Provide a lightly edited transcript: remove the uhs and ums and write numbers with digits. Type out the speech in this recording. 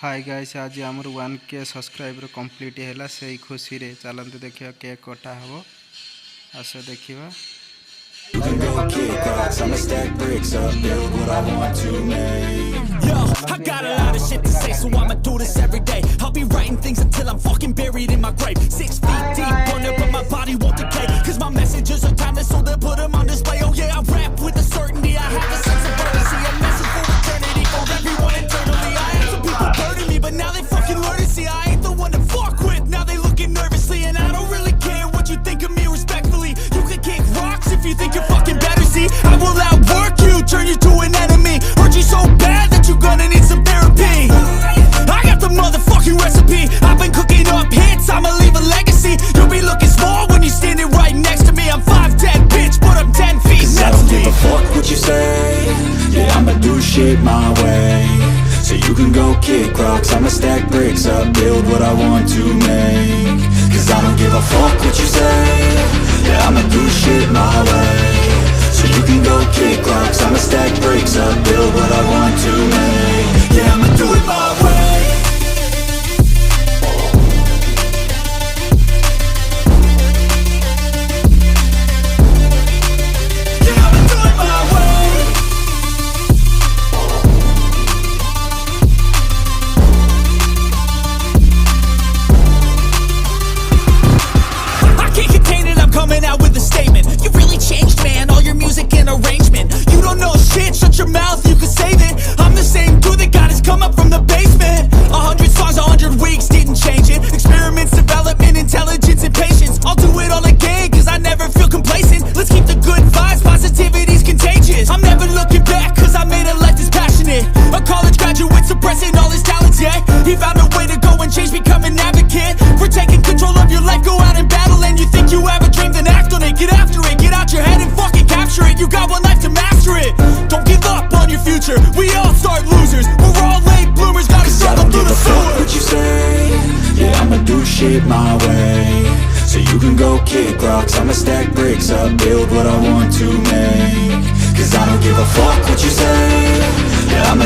Hi guys आज आमर 1K subscriber complete है से खुशी रे चलते देखिए केक कटा हम आस देखा You can go kick rocks, I'ma stack bricks up, build what I want to make. Yo, I got a lot of shit to say, so I'ma do this every day. I'll be writing things until I'm fucking buried in my grave. 6 feet deep under, but my body won't decay. Cause my messages are timeless, so they'll put them on display. Oh yeah, I rap with a certainty, I have a sense of urgency. A message for eternity, for everyone internally. I had some people burning me, but now they fucking learn to see I ain't the one to fuck with. Now they looking nervously, and I don't really care what you think of me respectfully. You can kick rocks if you think you're fucking better, see I will outwork you, turn you to an enemy. Hurt you so bad that you're gonna need some therapy. I got the motherfucking recipe, I've been cooking up hits, I'ma leave a legacy. You'll be looking small when you're standing right next to me. I'm 5'10", bitch, but I'm 10 feet Cause I next don't to give me. a fuck what you say. Yeah, I'ma do shit my way. So you can go kick rocks, I'ma stack bricks up, build what I want to make. Cause I don't give a fuck what you say. Yeah, I'ma do shit my way. So you can go kick rocks, I'ma stack bricks up, build what I want to make. Yeah, I'ma do it my way. Yeah, I'ma do it my way. I can't contain it, I'm coming out with a statement. You really changed, man, all your music and arrangement. You don't know shit, shut your mouth, you can save it. I'm the same dude that got his come up from the basement. 100 songs, 100 weeks, didn't change it. Experiments, development, intelligence, and patience. I'll do it all again, cause I never feel complacent. Let's keep the good vibes, positivity's contagious. I'm never looking back, cause I made a life that's passionate. A college graduate suppressing all his talents, yeah. He found a way to go and change, become an advocate. For taking control of your life, go out and battle. And you think you have a dream, then act on it. Get after it, get out your head and fucking capture it. You got one life to master it. Don't give up on your future, we all start losers. We're all late bloomers, gotta Cause I struggle don't through give the a fuck sewer. what you say. Yeah, I'ma do shit my way. So you can go kick rocks, I'ma stack bricks up, build what I want to make. Cause I don't give a fuck what you say. Yeah, I'ma